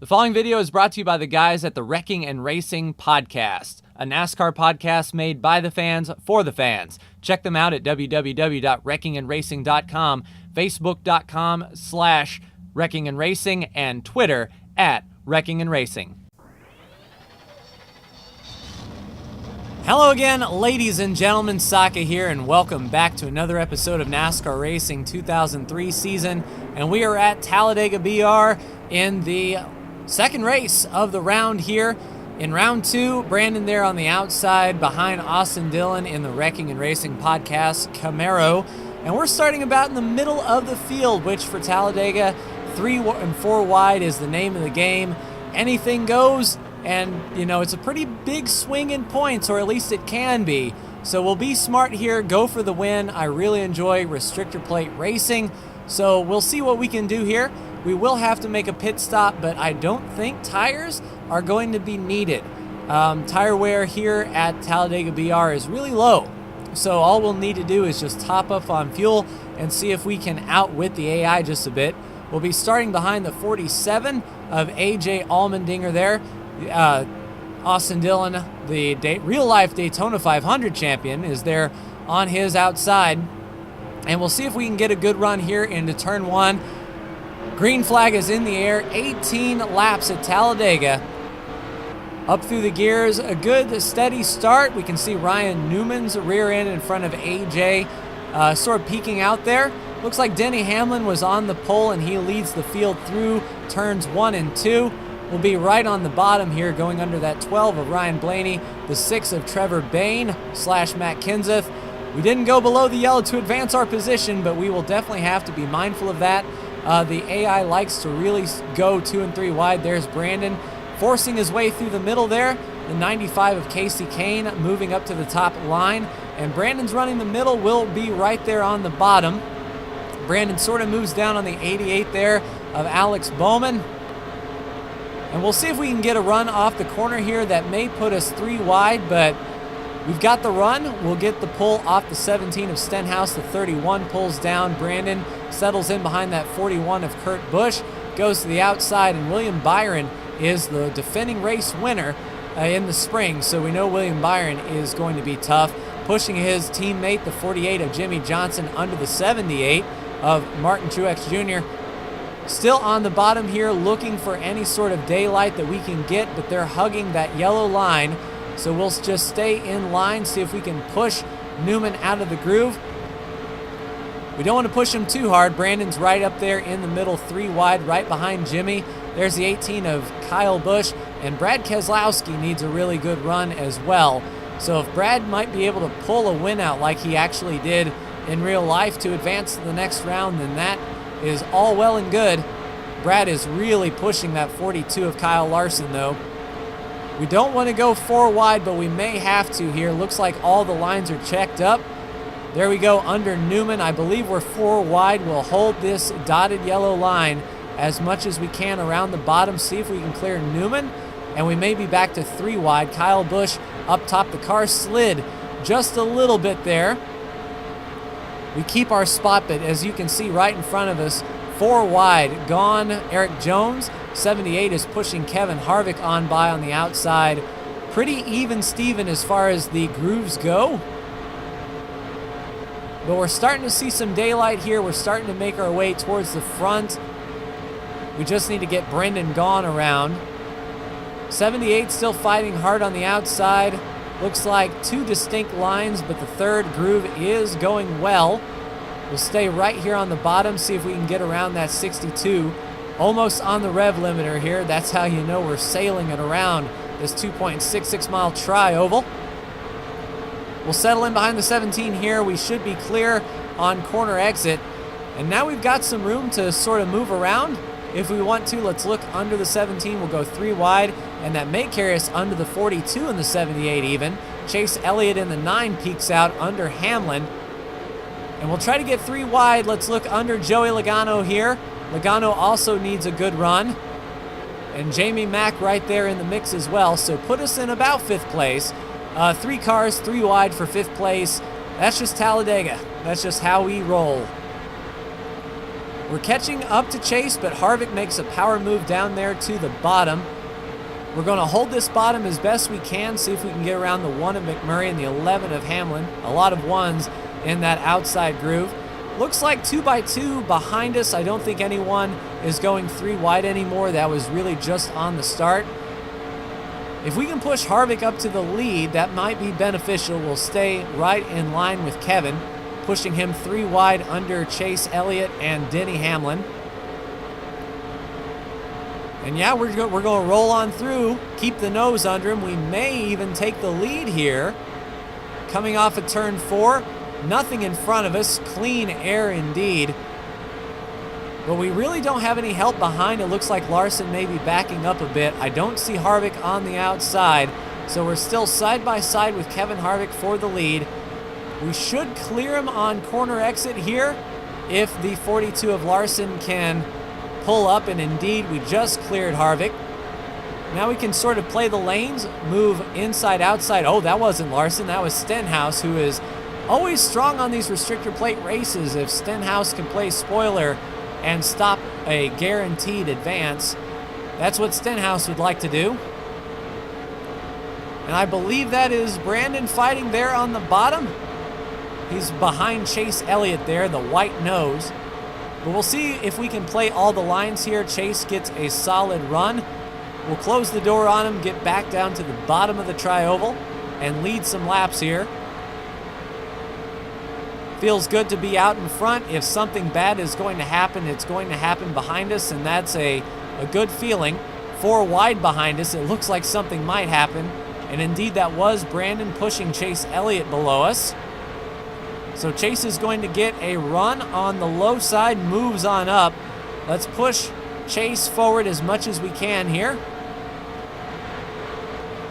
The following video is brought to you by the guys at the Wrecking and Racing Podcast, a NASCAR podcast made by the fans for the fans. Check them out at www.wreckingandracing.com, facebook.com/wreckingandracing, and Twitter at Wrecking and Racing. Hello again, ladies and gentlemen, Saka here, and welcome back to another episode of NASCAR Racing 2003 season. And we are at Talladega BR in the second race of the round here. In round two, Brandon there on the outside behind Austin Dillon in the Wrecking and Racing Podcast Camaro. And we're starting about in the middle of the field, which for Talladega, 3 and 4 wide is the name of the game. Anything goes, and you know, it's a pretty big swing in points, or at least it can be. So we'll be smart here, go for the win. I really enjoy restrictor plate racing, so we'll see what we can do here. We will have to make a pit stop, but I don't think tires are going to be needed. Tire wear here at Talladega BR is really low, so all we'll need to do is just top up on fuel and see if we can outwit the AI just a bit. We'll be starting behind the 47 of AJ Allmendinger there. Austin Dillon, the real-life Daytona 500 champion, is there on his outside. And we'll see if we can get a good run here into turn one. Green flag is in the air, 18 laps at Talladega. Up through the gears, a good steady start. We can see Ryan Newman's rear end in front of AJ sort of peeking out there. Looks like Denny Hamlin was on the pole and he leads the field through turns 1 and 2. We'll be right on the bottom here, going under that 12 of Ryan Blaney, the 6 of Trevor Bayne / Matt Kenseth. We didn't go below the yellow to advance our position, but we will definitely have to be mindful of that. The AI likes to really go 2 and 3 wide. There's Brandon forcing his way through the middle there. The 95 of Casey Kane moving up to the top line. And Brandon's running the middle, will be right there on the bottom. Brandon sort of moves down on the 88 there of Alex Bowman. And we'll see if we can get a run off the corner here that may put us 3 wide, but we've got the run. We'll get the pull off the 17 of Stenhouse. The 31 pulls down. Brandon settles in behind that 41 of Kurt Busch, goes to the outside, and William Byron is the defending race winner in the spring, so we know William Byron is going to be tough, pushing his teammate, the 48 of Jimmy Johnson, under the 78 of Martin Truex Jr. Still on the bottom here, looking for any sort of daylight that we can get, but they're hugging that yellow line, so we'll just stay in line, see if we can push Newman out of the groove. We don't want to push him too hard. Brandon's right up there in the middle, 3 wide, right behind Jimmy. There's the 18 of Kyle Busch, and Brad Keselowski needs a really good run as well. So if Brad might be able to pull a win out like he actually did in real life to advance to the next round, then that is all well and good. Brad is really pushing that 42 of Kyle Larson, though. We don't want to go 4 wide, but we may have to here. Looks like all the lines are checked up. There we go, under Newman. I believe we're 4 wide. We'll hold this dotted yellow line as much as we can around the bottom, see if we can clear Newman, and we may be back to 3 wide. Kyle Busch up top. The car slid just a little bit there. We keep our spot, but as you can see right in front of us, 4 wide. Gone Eric Jones. 78 is pushing Kevin Harvick on by on the outside. Pretty even Steven as far as the grooves go. But we're starting to see some daylight here. We're starting to make our way towards the front. We just need to get Brendan Gaughan around. 78 still fighting hard on the outside. Looks like 2 distinct lines, but the 3rd groove is going well. We'll stay right here on the bottom, see if we can get around that 62. Almost on the rev limiter here. That's how you know we're sailing it around this 2.66 mile tri-oval. We'll settle in behind the 17 here. We should be clear on corner exit. And now we've got some room to sort of move around if we want to. Let's look under the 17. We'll go 3 wide, and that may carry us under the 42 and the 78 even. Chase Elliott in the 9 peeks out under Hamlin. And we'll try to get 3 wide. Let's look under Joey Logano here. Logano also needs a good run. And Jamie Mack right there in the mix as well. So put us in about 5th place. 3 cars, 3 wide for 5th place. That's just Talladega. That's just how we roll. We're catching up to Chase, but Harvick makes a power move down there to the bottom. We're going to hold this bottom as best we can, see if we can get around the 1 of McMurray and the 11 of Hamlin. A lot of ones in that outside groove. Looks like 2x2 behind us. I don't think anyone is going 3 wide anymore. That was really just on the start. If we can push Harvick up to the lead, that might be beneficial. We'll stay right in line with Kevin, pushing him 3 wide under Chase Elliott and Denny Hamlin. And yeah, we're going to roll on through, keep the nose under him. We may even take the lead here. Coming off of turn 4, nothing in front of us, clean air indeed. But we really don't have any help behind. It looks like Larson may be backing up a bit. I don't see Harvick on the outside, so we're still side by side with Kevin Harvick for the lead. We should clear him on corner exit here if the 42 of Larson can pull up, and indeed we just cleared Harvick. Now we can sort of play the lanes, move inside, outside. Oh, that wasn't Larson, that was Stenhouse, who is always strong on these restrictor plate races. If Stenhouse can play spoiler and stop a guaranteed advance, that's what Stenhouse would like to do. And I believe that is Brandon fighting there on the bottom. He's behind Chase Elliott there, the white nose. But we'll see if we can play all the lines here. Chase gets a solid run. We'll close the door on him, get back down to the bottom of the tri-oval, and lead some laps here. Feels good to be out in front. If something bad is going to happen, it's going to happen behind us, and that's a good feeling. 4 wide behind us, it looks like something might happen. And indeed that was Brandon pushing Chase Elliott below us. So Chase is going to get a run on the low side, moves on up. Let's push Chase forward as much as we can here.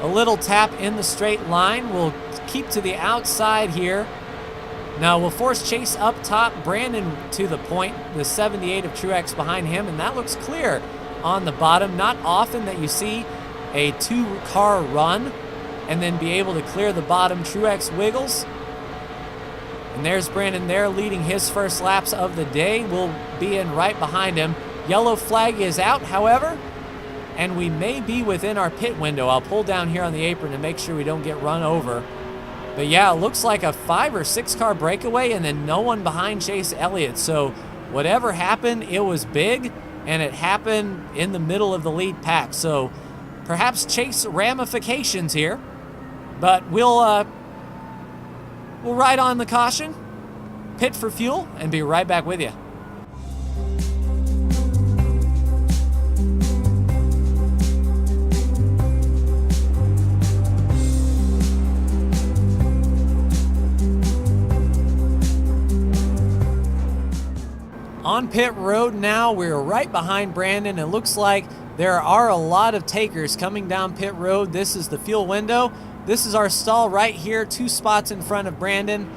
A little tap in the straight line. We'll keep to the outside here. Now we'll force Chase up top, Brandon to the point, the 78 of Truex behind him, and that looks clear on the bottom. Not often that you see a 2-car run and then be able to clear the bottom. Truex wiggles. And there's Brandon there leading his first laps of the day. We'll be in right behind him. Yellow flag is out, however, and we may be within our pit window. I'll pull down here on the apron to make sure we don't get run over. But yeah, it looks like a 5 or 6 car breakaway and then no one behind Chase Elliott. So whatever happened, it was big, and it happened in the middle of the lead pack. So perhaps Chase ramifications here, but we'll ride on the caution, pit for fuel, and be right back with you. On pit road now, we're right behind Brandon. It looks like there are a lot of takers coming down pit road. This is the fuel window. This is our stall right here, 2 spots in front of Brandon.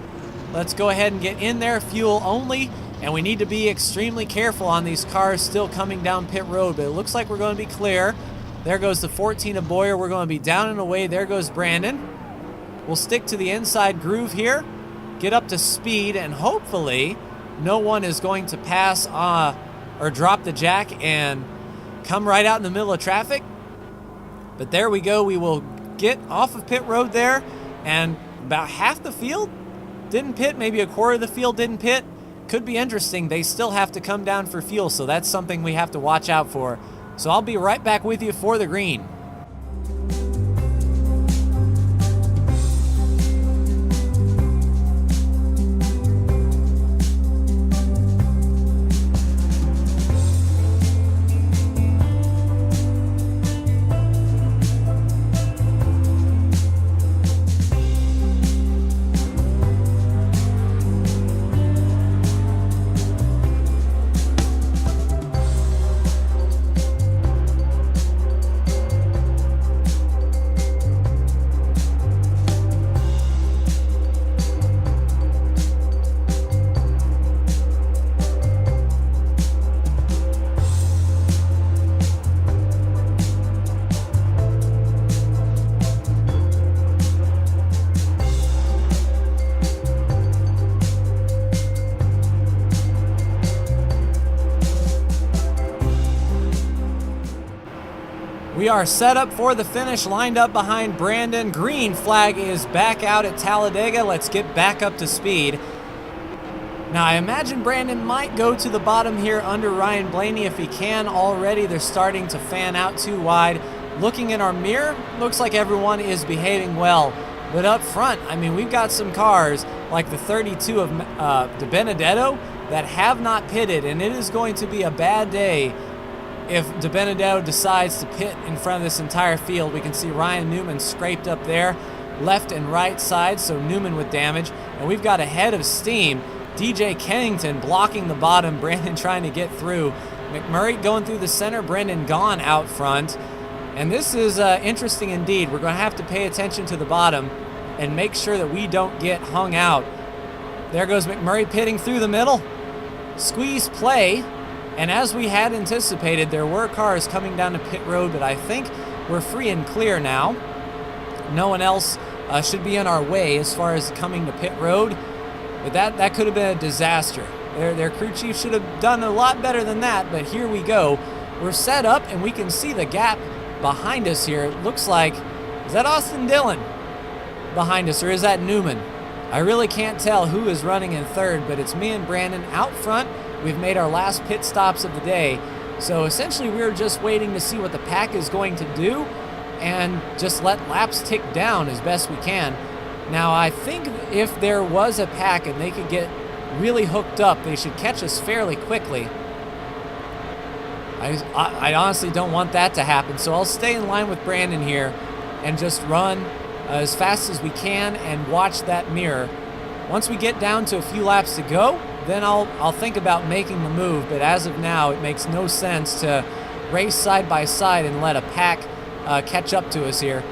Let's go ahead and get in there, fuel only, and we need to be extremely careful on these cars still coming down pit road, but it looks like we're going to be clear. There goes the 14 of Boyer. We're going to be down and away. There goes Brandon. We'll stick to the inside groove here, get up to speed, and hopefully no one is going to pass or drop the jack and come right out in the middle of traffic. But there we go. We will get off of pit road there, and about half the field didn't pit, maybe a quarter of the field didn't pit. Could be interesting. They still have to come down for fuel, so that's something we have to watch out for. So I'll be right back with you for the green. We are set up for the finish, lined up behind Brandon. Green flag is back out at Talladega. Let's get back up to speed. Now, I imagine Brandon might go to the bottom here under Ryan Blaney if he can already. They're starting to fan out too wide. Looking in our mirror, looks like everyone is behaving well. But up front, I mean, we've got some cars like the 32 of De Benedetto that have not pitted, and it is going to be a bad day if De Benedetto decides to pit in front of this entire field. We can see Ryan Newman scraped up there, left and right side, so Newman with damage. And we've got a head of steam. DJ Kennington blocking the bottom, Brandon trying to get through. McMurray going through the center, Brendan gone out front. And this is interesting indeed. We're going to have to pay attention to the bottom and make sure that we don't get hung out. There goes McMurray pitting through the middle. Squeeze play. And as we had anticipated, there were cars coming down to pit road, but I think we're free and clear now. No one else should be in our way as far as coming to pit road. But that could have been a disaster. Their crew chief should have done a lot better than that, but here we go. We're set up, and we can see the gap behind us here. It looks like, is that Austin Dillon behind us, or is that Newman? I really can't tell who is running in third, but it's me and Brandon out front. We've made our last pit stops of the day. So essentially we're just waiting to see what the pack is going to do and just let laps tick down as best we can. Now I think if there was a pack and they could get really hooked up, they should catch us fairly quickly. I honestly don't want that to happen, so I'll stay in line with Brandon here and just run as fast as we can and watch that mirror. Once we get down to a few laps to go, then I'll think about making the move, but as of now, it makes no sense to race side by side and let a pack catch up to us here.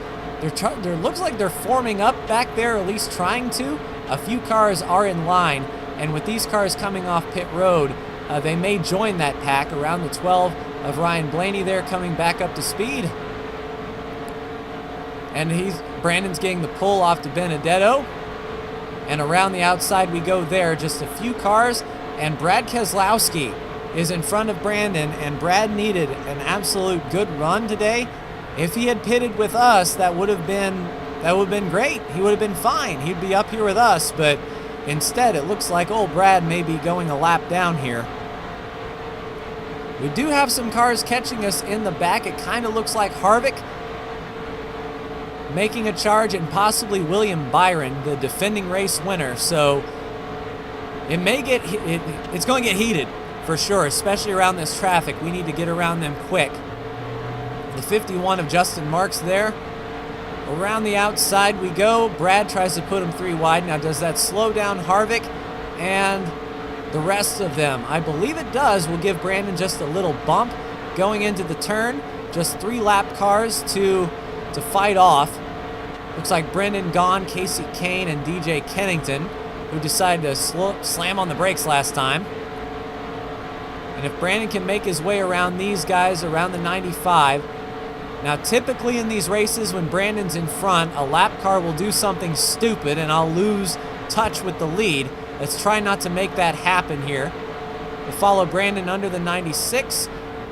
There looks like they're forming up back there, or at least trying to. A few cars are in line, and with these cars coming off pit road, they may join that pack around the 12 of Ryan Blaney there coming back up to speed. And Brandon's getting the pull off to Benedetto. And around the outside we go there, just a few cars, and Brad Keselowski is in front of Brandon, and Brad needed an absolute good run today. If he had pitted with us, that would have been great. He would have been fine. He'd be up here with us, but instead it looks like old Brad may be going a lap down here. We do have some cars catching us in the back. It kind of looks like Harvick making a charge, and possibly William Byron, the defending race winner. So it may it's going to get heated for sure, especially around this traffic. We need to get around them quick. The 51 of Justin Marks there. Around the outside we go. Brad tries to put him 3 wide. Now, does that slow down Harvick and the rest of them? I believe it does. We'll give Brandon just a little bump going into the turn. Just 3 lap cars to fight off. Looks like Brendan gone, Casey Kane, and DJ Kennington, who decided to slam on the brakes last time. And if Brandon can make his way around these guys around the 95. Now, typically in these races, when Brandon's in front, a lap car will do something stupid, and I'll lose touch with the lead. Let's try not to make that happen here. We'll follow Brandon under the 96,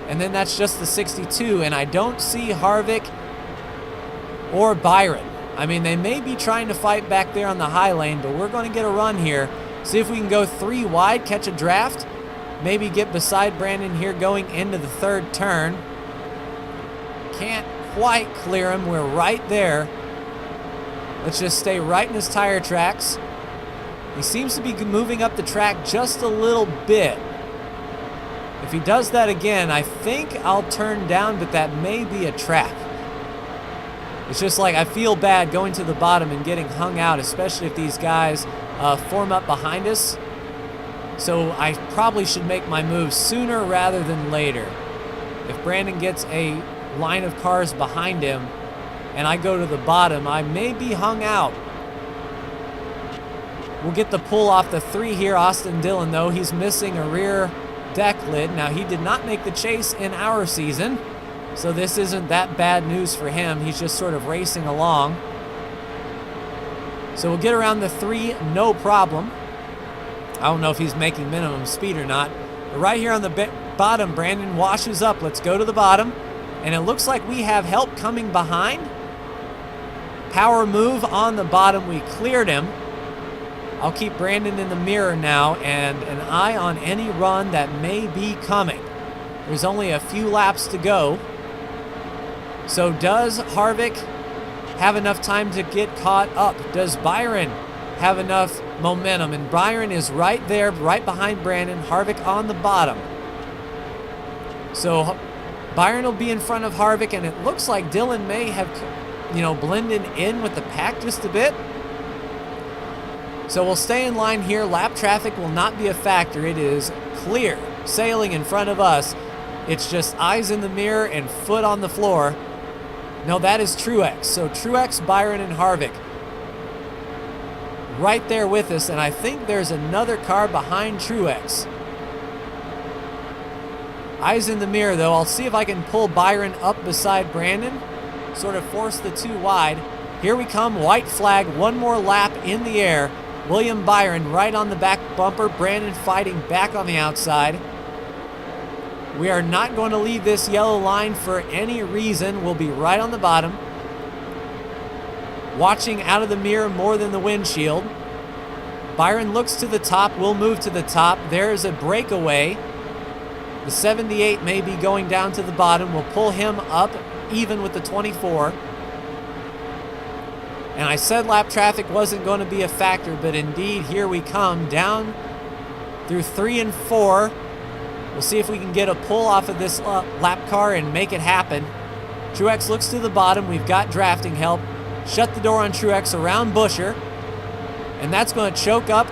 and then that's just the 62, and I don't see Harvick or Byron. I mean, they may be trying to fight back there on the high lane, but we're going to get a run here. See if we can go 3 wide, catch a draft, maybe get beside Brandon here going into the 3rd turn. Can't quite clear him. We're right there. Let's just stay right in his tire tracks. He seems to be moving up the track just a little bit. If he does that again, I think I'll turn down, but that may be a trap. It's just like I feel bad going to the bottom and getting hung out, especially if these guys form up behind us. So I probably should make my move sooner rather than later. If Brandon gets a line of cars behind him and I go to the bottom, I may be hung out. We'll get the pull off the 3 here. Austin Dillon, though, he's missing a rear deck lid. Now, he did not make the chase in our season, so this isn't that bad news for him. He's just sort of racing along. So we'll get around the 3, no problem. I don't know if he's making minimum speed or not. But right here on the bottom, Brandon washes up. Let's go to the bottom. And it looks like we have help coming behind. Power move on the bottom. We cleared him. I'll keep Brandon in the mirror now and an eye on any run that may be coming. There's only a few laps to go. So does Harvick have enough time to get caught up? Does Byron have enough momentum? And Byron is right there, right behind Brandon. Harvick on the bottom. So Byron will be in front of Harvick, and it looks like Dylan may have, blended in with the pack just a bit. So we'll stay in line here. Lap traffic will not be a factor. It is clear sailing in front of us. It's just eyes in the mirror and foot on the floor. No, that is Truex. So Truex, Byron, and Harvick right there with us. And I think there's another car behind Truex. Eyes in the mirror, though. I'll see if I can pull Byron up beside Brandon. Sort of force the two wide. Here we come. White flag. One more lap in the air. William Byron right on the back bumper. Brandon fighting back on the outside. We are not going to leave this yellow line for any reason. We'll be right on the bottom. Watching out of the mirror more than the windshield. Byron looks to the top. We'll move to the top. There's a breakaway. The 78 may be going down to the bottom. We'll pull him up even with the 24. And I said lap traffic wasn't going to be a factor, but indeed, here we come down through 3 and 4. We'll see if we can get a pull off of this lap car and make it happen. Truex looks to the bottom. We've got drafting help. Shut the door on Truex around Buescher. And that's going to choke up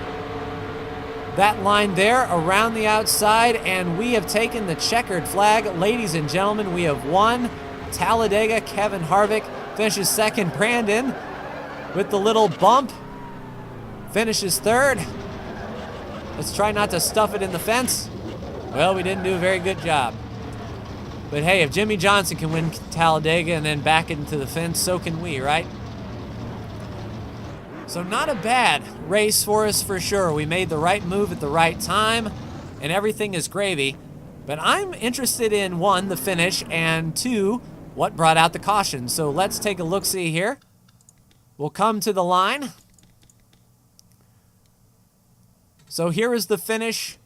that line there around the outside. And we have taken the checkered flag. Ladies and gentlemen, we have won Talladega. Kevin Harvick finishes second. Brandon, with the little bump, finishes third. Let's try not to stuff it in the fence. Well, we didn't do a very good job. But hey, if Jimmy Johnson can win Talladega and then back into the fence, so can we, right? So not a bad race for us for sure. We made the right move at the right time, and everything is gravy. But I'm interested in, 1, the finish, and 2, what brought out the caution. So let's take a look-see here. We'll come to the line. So here is the finish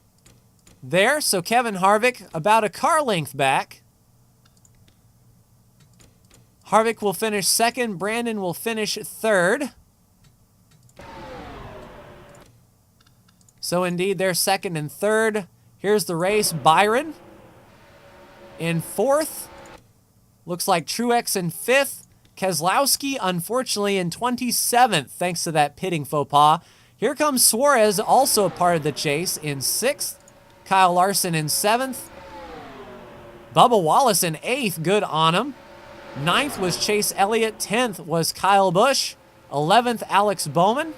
there. So Kevin Harvick about a car length back. Harvick will finish second. Brandon will finish third. So indeed, they're second and third. Here's the race. Byron in fourth. Looks like Truex in fifth. Keselowski, unfortunately, in 27th, thanks to that pitting faux pas. Here comes Suarez, also a part of the chase, in 6th. Kyle Larson in 7th. Bubba Wallace in 8th, good on him. 9th was Chase Elliott. 10th was Kyle Busch. 11th, Alex Bowman.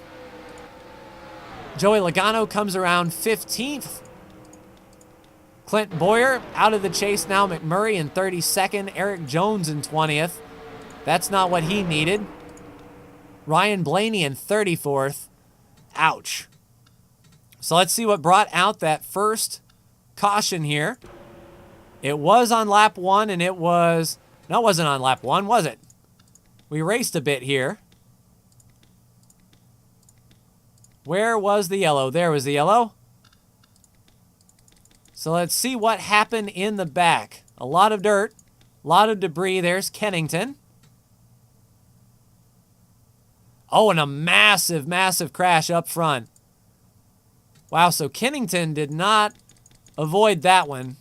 Joey Logano comes around 15th. Clint Boyer out of the chase now. McMurray in 32nd. Eric Jones in 20th. That's not what he needed. Ryan Blaney in 34th. Ouch. So let's see what brought out that first caution here. It was on lap 1, and it was... No, it wasn't on lap 1, was it? We raced a bit here. Where was the yellow? There was the yellow. So let's see what happened in the back. A lot of dirt, a lot of debris. There's Kennington. Oh, and a massive, massive crash up front. Wow, so Kennington did not avoid that one.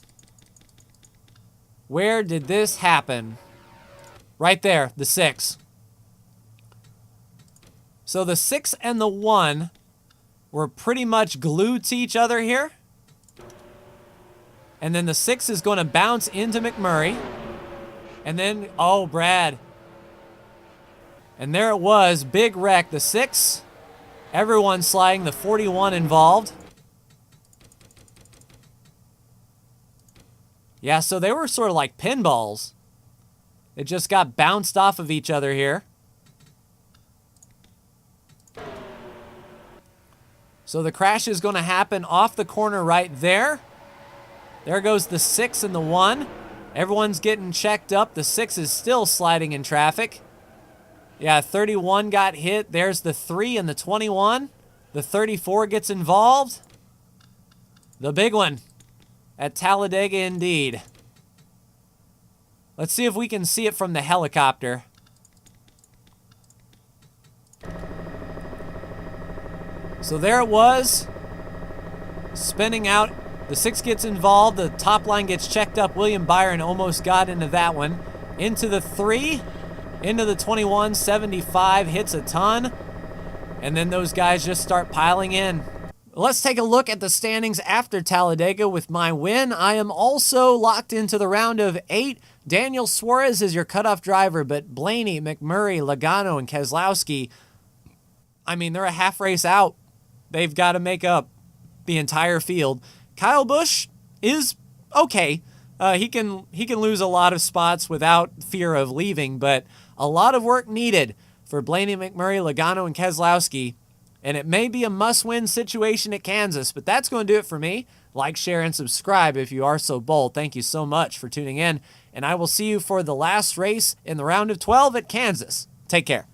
Where did this happen? Right there, the 6. So the 6 and the 1 were pretty much glued to each other here. And then the 6 is going to bounce into McMurray. And then, oh, Brad. And there it was, big wreck. The 6, everyone sliding, the 41 involved. Yeah, so they were sort of like pinballs. They just got bounced off of each other here. So the crash is going to happen off the corner right there. There goes the 6 and the 1. Everyone's getting checked up. The 6 is still sliding in traffic. Yeah, 31 got hit. There's the 3 and the 21. The 34 gets involved. The big one at Talladega indeed. Let's see if we can see it from the helicopter. So there it was, spinning out. The 6 gets involved. The top line gets checked up. William Byron almost got into that one. Into the 3, into the 21, 75, hits a ton. And then those guys just start piling in. Let's take a look at the standings after Talladega with my win. I am also locked into the round of 8. Daniel Suarez is your cutoff driver, but Blaney, McMurray, Logano, and Keselowski, I mean, they're a half race out. They've got to make up the entire field. Kyle Busch is okay. He can lose a lot of spots without fear of leaving, but a lot of work needed for Blaney, McMurray, Logano, and Keselowski. And it may be a must-win situation at Kansas, but that's going to do it for me. Like, share, and subscribe if you are so bold. Thank you so much for tuning in, and I will see you for the last race in the round of 12 at Kansas. Take care.